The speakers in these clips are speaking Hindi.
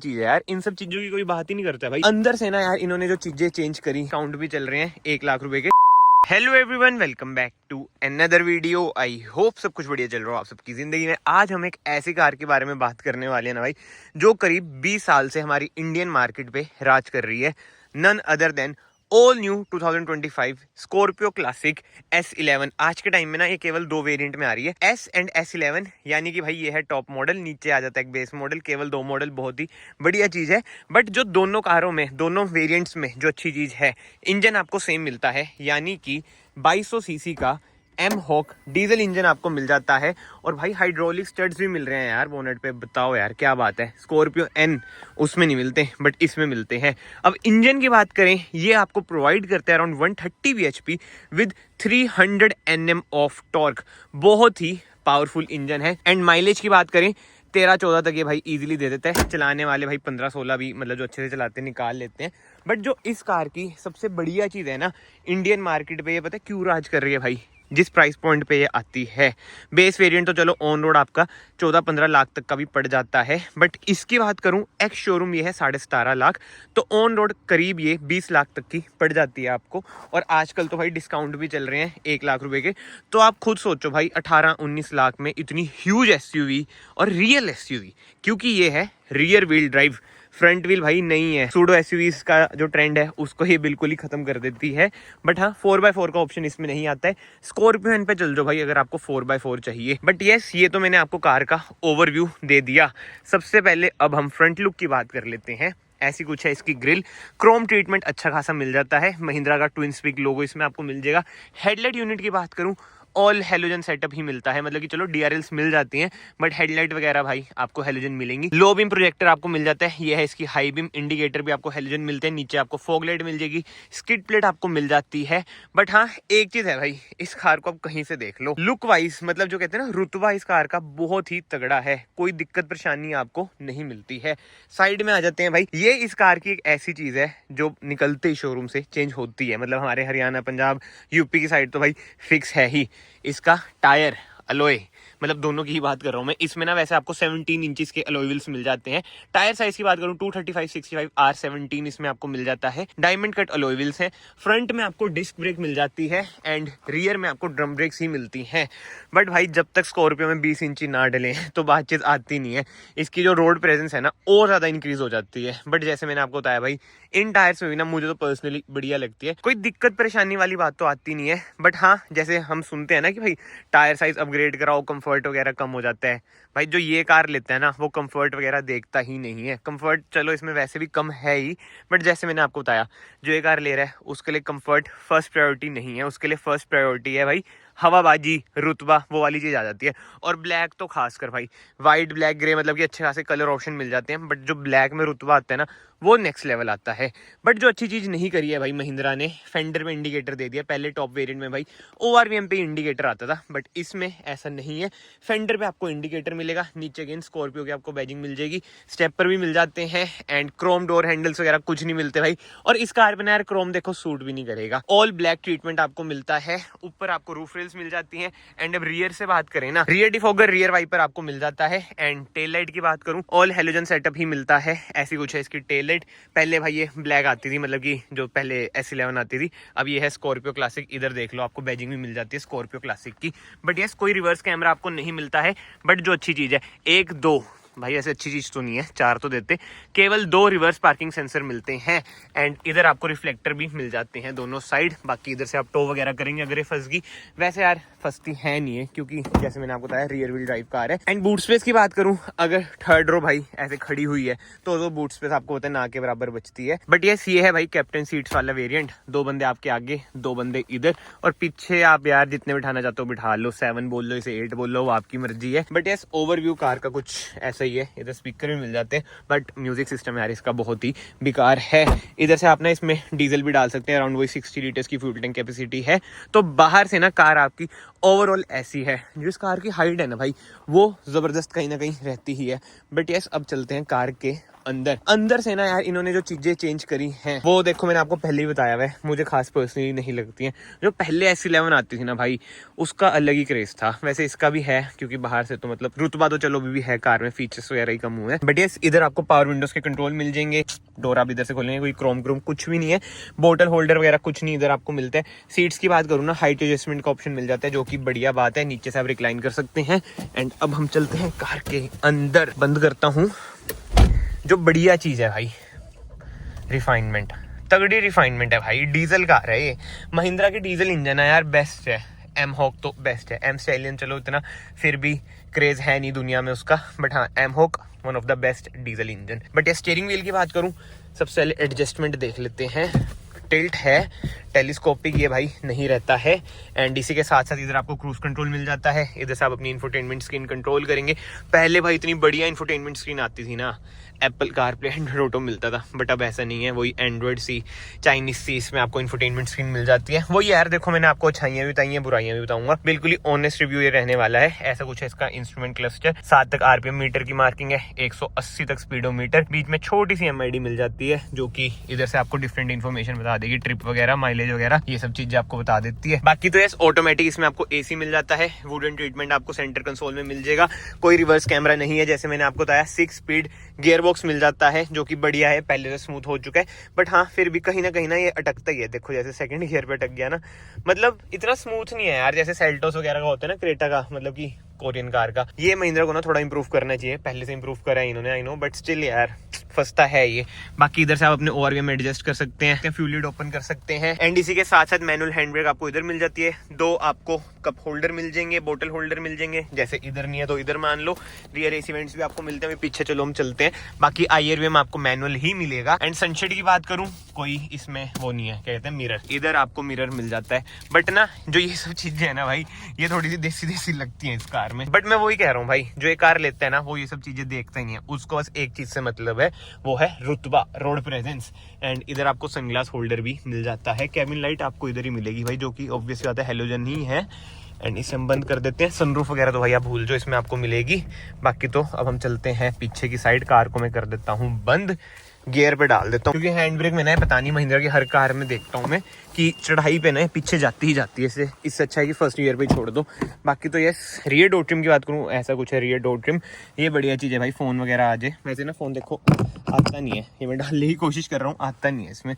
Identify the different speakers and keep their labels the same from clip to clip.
Speaker 1: चीज है यार, इन सब चीजों की कोई बात ही नहीं करता भाई। अंदर से ना यार इन्होंने जो चीजें चेंज करी, काउंट भी चल रहे हैं 1 लाख रुपए के। Hello everyone, welcome back to another video. I hope सब कुछ बढ़िया चल रहा हो आप सबकी जिंदगी में। आज हम एक ऐसी कार के बारे में बात करने वाले हैं ना भाई, जो करीब 20 साल से हमारी इंडियन मार्केट पे राज कर रही है। None other than all new 2025 Scorpio classic S11। आज के टाइम में ना ये केवल 2 वेरिएंट में आ रही है, S एंड S11, यानी कि भाई ये है टॉप मॉडल, नीचे आ जाता है एक बेस मॉडल। केवल 2 मॉडल, बहुत ही बढ़िया चीज है। बट जो दोनों कारों में, दोनों वेरिएंट्स में जो अच्छी चीज है, इंजन आपको सेम मिलता है, यानी कि 2200 सीसी का एम हॉक डीजल इंजन आपको मिल जाता है। और भाई हाइड्रोलिक स्टड्स भी मिल रहे हैं यार बोनेट पे। बताओ यार क्या बात है, स्कॉर्पियो एन उसमें नहीं मिलते बट इसमें मिलते हैं। अब इंजन की बात करें, ये आपको प्रोवाइड करते हैं around 130 bhp with 300 Nm of torque. बहुत ही पावरफुल इंजन है। एंड माइलेज की बात करें, 13-14 तक ये भाई इजीली दे देता है। चलाने वाले भाई 15-16 भी, मतलब जो अच्छे से चलाते हैं निकाल लेते हैं। बट जो इस कार की सबसे बढ़िया चीज़ है ना इंडियन मार्केट पे, ये पता है क्यों राज कर रही है भाई, जिस प्राइस पॉइंट पे ये आती है। बेस वेरिएंट तो चलो ऑन रोड आपका 14-15 लाख तक का भी पड़ जाता है, बट इसकी बात करूं एक्स शोरूम ये है 17.5 लाख, तो ऑन रोड करीब ये 20 लाख तक की पड़ जाती है आपको। और आजकल तो भाई डिस्काउंट भी चल रहे हैं 1 लाख रुपए के। तो आप खुद सोचो भाई, 18-19 लाख में इतनी ह्यूज एसयूवी और रियल एसयूवी, क्योंकि ये है rear wheel drive, front wheel भाई नहीं है। सूडो एसयूवीज का जो ट्रेंड है उसको ये बिल्कुल ही खत्म कर देती है। बट हाँ, 4x4 का ऑप्शन इसमें नहीं आता है। स्कॉर्पियो एन पे चल जाओ भाई अगर आपको 4x4 चाहिए। बट यस, ये तो मैंने आपको कार का ओवरव्यू दे दिया। सबसे पहले अब हम फ्रंट लुक की बात कर लेते हैं। ऐसी कुछ है इसकी ग्रिल, क्रोम ट्रीटमेंट अच्छा खासा मिल जाता है। महिंद्रा का ट्विन स्पीक लोगो इसमें आपको मिल जाएगा। हेडलाइट यूनिट की बात करूं, ऑल हेलोजन सेटअप ही मिलता है, मतलब कि चलो डीआरएल्स मिल जाती हैं बट हेडलाइट वगैरह भाई आपको हेलोजन मिलेंगी। लो बीम प्रोजेक्टर आपको मिल जाता है, ये है इसकी हाई बीम। इंडिकेटर भी आपको हेलोजन मिलते हैं। नीचे आपको फॉग लाइट मिल जाएगी, स्किड प्लेट आपको मिल जाती है। बट हाँ, एक चीज है भाई, इस कार को आप कहीं से देख लो, लुक वाइज मतलब जो कहते हैं ना रुतबा इस कार का बहुत ही तगड़ा है। कोई दिक्कत परेशानी आपको नहीं मिलती है। साइड में आ जाते हैं भाई, ये इस कार की एक ऐसी चीज है जो निकलते ही शोरूम से चेंज होती है। मतलब हमारे हरियाणा, पंजाब, यूपी की साइड तो भाई फिक्स है ही। इसका टायर अलॉय, मतलब दोनों की ही बात कर रहा हूं मैं। इसमें ना वैसे आपको 17 इंचेस के अलॉय व्हील्स मिल जाते हैं। टायर साइज की बात करूं 235/65 R17 इसमें आपको मिल जाता है। डायमंड कट अलॉय व्हील्स हैं। फ्रंट में आपको डिस्क ब्रेक मिल जाती है एंड रियर में आपको ड्रम ब्रेक्स ही मिलती हैं। बट भाई जब तक स्कॉर्पियो में 20 इंची ना डले तो बातचीत आती नहीं है। इसकी जो रोड प्रेजेंस है ना और ज्यादा इंक्रीज हो जाती है। बट जैसे मैंने आपको बताया भाई, इन टायर्स में भी ना मुझे तो पर्सनली बढ़िया लगती है। कोई दिक्कत परेशानी वाली बात तो आती नहीं है। बट हाँ, जैसे हम सुनते हैं ना कि भाई टायर साइज अपग्रेड कराओ, कंफर्ट वगैरह कम हो जाता है। भाई जो ये कार लेता है ना वो कंफर्ट वगैरह देखता ही नहीं है। कंफर्ट चलो इसमें वैसे भी कम है ही, बट जैसे मैंने आपको बताया, जो ये कार ले रहा है उसके लिए कंफर्ट फर्स्ट प्रायोरिटी नहीं है। उसके लिए फर्स्ट प्रायोरिटी है भाई हवाबाजी, रुतबा, वो वाली चीज आ जाती है। और ब्लैक तो खासकर भाई, वाइट, ब्लैक, ग्रे, मतलब कि अच्छे खासे कलर ऑप्शन मिल जाते हैं। बट जो ब्लैक में रुतबा आता है ना वो नेक्स्ट लेवल आता है। बट जो अच्छी चीज नहीं करी है भाई महिंद्रा ने, फेंडर में इंडिकेटर दे दिया। पहले टॉप वेरिएंट में भाई ORVM पे इंडिकेटर आता था, बट इसमें ऐसा नहीं है। फेंडर पे आपको इंडिकेटर मिलेगा। नीचे अगेन स्कॉर्पियो की आपको बैजिंग मिल जाएगी। स्टेपर भी मिल जाते हैं एंड क्रोम डोर हैंडल्स वगैरह कुछ नहीं मिलते भाई। और इस कार पे ना यार क्रोम देखो सूट भी नहीं करेगा। ऑल ब्लैक ट्रीटमेंट आपको मिलता है। ऊपर आपको रूफ रेल्स मिल जाती हैं। एंड अब रियर से बात करें ना, रियर डिफॉगर, रियर वाइपर आपको मिल जाता है। एंड टेल लाइट की बात करूं, ऑल हेलोजन सेटअप ही मिलता है। ऐसी कुछ है इसकी टेल लाइट। पहले भाई ये ब्लैक आती थी, मतलब कि जो पहले S11 आती थी, अब ये है स्कॉर्पियो क्लासिक। इधर देख लो, आपको बैजिंग भी मिल जाती है स्कॉर्पियो क्लासिक की। बट यस, कोई रिवर्स कैमरा आपको नहीं मिलता है। बट जो अच्छी चीज है, 1-2 भाई ऐसे अच्छी चीज तो नहीं है, 4 तो देते, केवल 2 रिवर्स पार्किंग सेंसर मिलते हैं। एंड इधर आपको रिफ्लेक्टर भी मिल जाते हैं दोनों साइड। बाकी इधर से आप टो वगैरह करेंगे अगर ये फंस गई, वैसे यार फंसती है नहीं है, क्योंकि जैसे मैंने आपको बताया रियर व्हील ड्राइव कार है। एंड बूट स्पेस की बात करूं, अगर थर्ड रो भाई ऐसे खड़ी हुई है तो बूट स्पेस आपको पता है ना के बराबर बचती है। बट यस, ये है भाई कैप्टन सीट्स वाला वेरिएंट। 2 बंदे आपके आगे, 2 बंदे इधर, और पीछे आप यार जितने बिठाना चाहते हो बिठा लो। 7 बोल लो, इसे 8 बोल लो, वो आपकी मर्जी है। बट यस, ओवरव्यू कार का कुछ ऐसा ही है। इधर स्पीकर भी मिल जाते हैं, बट म्यूजिक सिस्टम यार इसका बहुत ही बेकार है। इधर से आप ना इसमें डीजल भी डाल सकते हैं, अराउंड वही 60 लीटर्स की फ्यूल टैंक कैपेसिटी है। तो बाहर से ना कार आपकी ओवरऑल ऐसी है। जिस कार की हाइट है ना भाई, वो जबरदस्त कहीं ना कहीं रहती ही है। बट यस, अब चलते हैं कार के अंदर से ना यार इन्होंने जो चीजें चेंज करी हैं वो देखो मैंने आपको पहले ही बताया हुआ है, मुझे खास पर्सनली नहीं लगती हैं। जो पहले S11 आती थी ना भाई, उसका अलग ही क्रेज था। वैसे इसका भी है क्योंकि बाहर से तो मतलब रुतबा तो चलो भी है, कार में फीचर्स वगैरह ही कम हुए हैं। बट ये इधर आपको पावर विंडोज के कंट्रोल मिल जाएंगे, डोर आप इधर से खोलेंगे, कोई क्रोम कुछ भी नहीं है, बोतल होल्डर वगैरह कुछ नहीं इधर आपको मिलता है। सीट्स की बात करूँ ना, हाइट एडजस्टमेंट का ऑप्शन मिल जाता है, जो कि बढ़िया बात है। नीचे से आप रिक्लाइन कर सकते हैं। एंड अब हम चलते हैं कार के अंदर। बंद करता हूँ। जो बढ़िया चीज है भाई, रिफाइनमेंट, तगड़ी रिफाइनमेंट है भाई। डीजल कार है ये, महिंद्रा की डीजल इंजन है यार, बेस्ट है। एम हॉक तो बेस्ट है, एम स्टाइलियन चलो इतना फिर भी क्रेज है नहीं दुनिया में उसका, बट हाँ M hawk one of the best diesel engine. But ये स्टीयरिंग व्हील की बात करूँ, सबसे पहले एडजस्टमेंट देख लेते हैं। टिल्ट है, टेलीस्कोपिक ये भाई नहीं रहता है। एंड इसी के साथ साथ इधर आपको क्रूज कंट्रोल मिल जाता है। इधर से आप अपनी इंफोटेनमेंट स्क्रीन कंट्रोल करेंगे। पहले भाई इतनी बढ़िया इंफोटेनमेंट स्क्रीन आती थी ना, एप्पल कारप्ले एंड्रॉइड ऑटो मिलता था, बट अब ऐसा नहीं है। वही एंड्रॉइड सी, चाइनीज सी, इसमें आपको इंफोटेनमेंट स्क्रीन मिल जाती है। वो यार देखो मैंने आपको अच्छाइयां भी बताई हैं, बुराइयां भी बताऊंगा, बिल्कुल ही ऑनेस्ट रिव्यू ये रहने वाला है। ऐसा कुछ है इसका इंस्ट्रूमेंट क्लस्टर, 7 तक आरपीएम मीटर की मार्किंग है, 180 तक स्पीडोमीटर, बीच में छोटी सी एमआईडी मिल जाती है, जो कि इधर से आपको डिफरेंट इन्फॉर्मेशन बता देगी, ट्रिप वगैरह, माइलेज वगैरह, ये सब चीजें आपको बता देती है। बाकी तो यस ऑटोमेटिक इसमें आपको एसी मिल जाता है, वुडन ट्रीटमेंट आपको सेंटर कंसोल में मिल जाएगा। कोई रिवर्स कैमरा नहीं है, जैसे मैंने आपको बताया। 6 स्पीड गियर बॉक्स मिल जाता है, जो कि बढ़िया है, पहले से स्मूथ हो चुका है। बट हाँ फिर भी कहीं ना ये अटकता ही है। देखो जैसे सेकंड गियर पे अटक गया ना, मतलब इतना स्मूथ नहीं है यार, जैसे सेल्टोस वगैरह का होता है ना, क्रेटा का, मतलब कि कोरियन कार का। ये महिंद्रा को ना थोड़ा इंप्रूव करना चाहिए, पहले से इंप्रूव करा है इन्होंने, आई नो, बट स्टिल यार फंसता है ये। बाकी इधर से आप अपने ओआरवी में एडजस्ट कर सकते हैं, फ्यूल लिड ओपन कर सकते हैं। एंड इसी के साथ साथ मैनुअल हैंड ब्रेक आपको इधर मिल जाती है। 2 आपको कप होल्डर मिल जाएंगे, बोतल होल्डर मिल जाएंगे, जैसे इधर नहीं है तो इधर मान लो। रियर एसी वेंट्स भी आपको मिलते हैं। पीछे चलो हम चलते हैं। बाकी आईआरवी में आपको मैनुअल ही मिलेगा। एंड सनशेड की बात करूं, कोई इसमें वो नहीं है, क्या कहते हैं, मिरर। इधर आपको मिरर मिल जाता है। बट ना जो ये सब चीजें है ना भाई, ये थोड़ी सी देसी लगती है इस कार में। बट मैं वही कह रहा हूँ भाई, जो ये कार लेता है ना, वो ये सब चीजें देखता ही नहीं है। उसको बस एक चीज से मतलब है, वो है रुतबा, रोड प्रेजेंस। एंड इधर आपको सनग्लास होल्डर भी मिल जाता है। कैबिन लाइट आपको इधर ही मिलेगी भाई, जो कि ऑब्वियसली बात है हेलोजन ही है। एंड इसे हम बंद कर देते हैं। सनरूफ वगैरह तो भाई आप भूल जो, इसमें आपको मिलेगी। बाकी तो अब हम चलते हैं पीछे की साइड। कार को मैं कर देता हूँ बंद, गियर पे डाल देता हूँ, क्योंकि हैंड ब्रेक में ना पता नहीं महिंद्रा की हर कार में देखता हूँ मैं कि चढ़ाई पे ना पीछे जाती ही जाती है। इससे अच्छा है कि फर्स्ट गियर पे छोड़ दो। बाकी तो यस, रियर डोर ट्रिम की बात करूँ, ऐसा कुछ है रियर डोर ट्रिम, ये बढ़िया चीज़ है भाई। फ़ोन वगैरह आ जाए, वैसे ना फ़ोन देखो आता नहीं है, ये मैं डालने की कोशिश कर रहा हूँ, आता नहीं है इसमें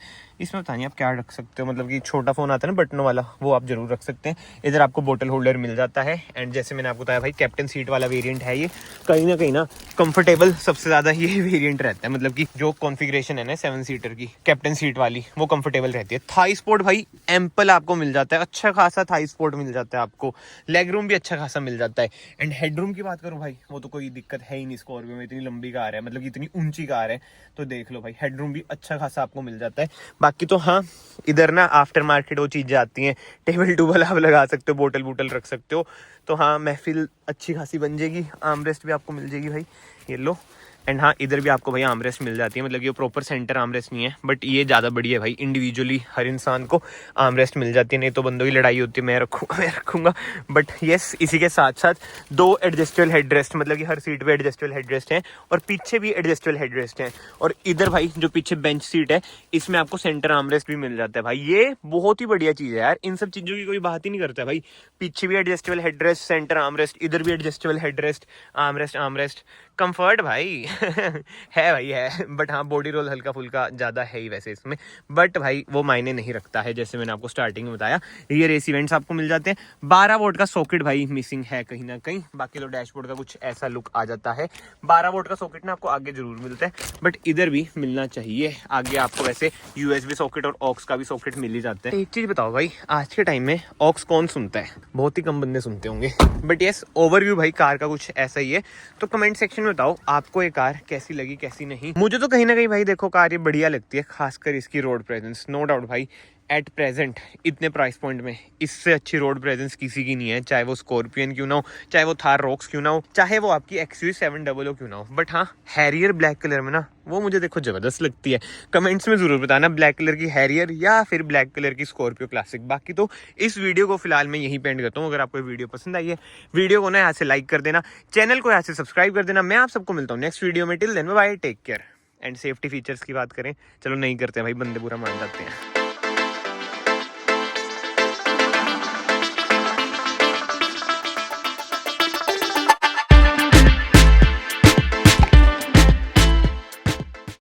Speaker 1: पता नहीं आप क्या रख सकते हो, मतलब कि छोटा फ़ोन आता है ना बटनों वाला, वो आप जरूर रख सकते हैं। इधर आपको बोतल होल्डर मिल जाता है। एंड जैसे मैंने आपको बताया भाई, कैप्टन सीट वाला वेरिएंट है ये। कहीं ना कंफर्टेबल सबसे ज़्यादा ये वेरिएंट रहता है, मतलब कि जो कॉन्फ़िगरेशन है ना 7 सीटर की कैप्टन सीट वाली, वो कंफर्टेबल रहती है। थाई स्पोर्ट भाई एम्पल आपको मिल जाता है, अच्छा खासा थाई स्पोर्ट मिल जाता है आपको। लेग रूम भी अच्छा खासा मिल जाता है। एंड हेड रूम की बात करूँ भाई, वो तो कोई दिक्कत है ही नहीं स्कॉर्पियो में, इतनी लंबी कार है, मतलब इतनी ऊंची कार है, तो देख लो भाई हेड रूम भी अच्छा खासा आपको मिल जाता है। बाकी तो हाँ, इधर ना आफ्टर मार्केट वो चीज़ें आती हैं, टेबल टूबल आप लगा सकते हो, बोतल बूटल रख सकते हो, तो हाँ महफिल अच्छी खासी बन जाएगी। आर्मरेस्ट भी आपको मिल जाएगी भाई, ये लो। एंड हाँ इधर भी आपको भाई आर्मरेस्ट मिल जाती है, मतलब ये प्रॉपर सेंटर आर्मरेस्ट नहीं है, बट ये ज़्यादा बढ़िया है भाई। इंडिविजुअली हर इंसान को आर्मरेस्ट मिल जाती है, नहीं तो बंदों की लड़ाई होती है, मैं रखूँगा। बट येस, इसी के साथ साथ 2 एडजस्टेबल हेडरेस्ट, मतलब कि हर सीट पे एडजस्टेबल हेडरेस्ट हैं, और पीछे भी एडजस्टेबल हेडरेस्ट हैं। और इधर भाई जो पीछे बेंच सीट है, इसमें आपको सेंटर आर्मरेस्ट भी मिल जाता है भाई। ये बहुत ही बढ़िया चीज़ है यार, इन सब चीज़ों की कोई बात ही नहीं करता भाई। पीछे भी एडजस्टेबल हेडरेस्ट, सेंटर आर्मरेस्ट, इधर भी एडजस्टेबल हेडरेस्ट, आर्मरेस्ट कंफर्ट भाई है भाई है। बट हाँ बॉडी रोल हल्का फुल्का ज़्यादा है ही वैसे इसमें, बट भाई वो मायने नहीं रखता है, जैसे मैंने आपको स्टार्टिंग में बताया। रियर एसी वेंट्स आपको मिल जाते हैं। 12 वोल्ट का सॉकेट भाई मिसिंग है कहीं ना कहीं, बाकी तो डैशबोर्ड का कुछ ऐसा लुक आ जाता है। 12 वोल्ट का सॉकेट ना आपको आगे जरूर मिलता है, बट इधर भी मिलना चाहिए। आगे आपको वैसे यूएसबी सॉकेट और ऑक्स का भी सॉकेट मिल ही जाता है। एक चीज़ बताओ भाई, आज के टाइम में ऑक्स कौन सुनता है? बहुत ही कम बंदे सुनते होंगे। बट येस, ओवरव्यू भाई कार का कुछ ऐसा ही है। तो कमेंट सेक्शन में बताओ आपको ये कार कैसी लगी, कैसी नहीं। मुझे तो कहीं ना कहीं भाई देखो कार ये बढ़िया लगती है, खासकर इसकी रोड प्रेजेंस। नो डाउट भाई, एट प्रेजेंट इतने प्राइस पॉइंट में इससे अच्छी रोड प्रेजेंस किसी की नहीं है, चाहे वो स्कॉर्पियन क्यों ना हो, चाहे वो थार रॉक्स क्यों ना हो, चाहे वो आपकी XUV700 क्यों ना हो। बट हाँ, हैरियर ब्लैक कलर में ना, वो मुझे देखो जबरदस्त लगती है। कमेंट्स में जरूर बताना ब्लैक कलर की हैरियर या फिर ब्लैक कलर की स्कॉर्पियो क्लासिक। बाकी तो इस वीडियो को फिलहाल मैं यहीं पेंड करता हूँ। अगर आपको वीडियो पसंद आई है, वीडियो को ना यहाँ से लाइक कर देना, चैनल को यहाँ से सब्सक्राइब कर देना। मैं आप सबको मिलता हूँ नेक्स्ट वीडियो में। Till then bye, take care. And safety features की बात करें, चलो नहीं करते हैं भाई, बंदे पूरा मान जाते हैं।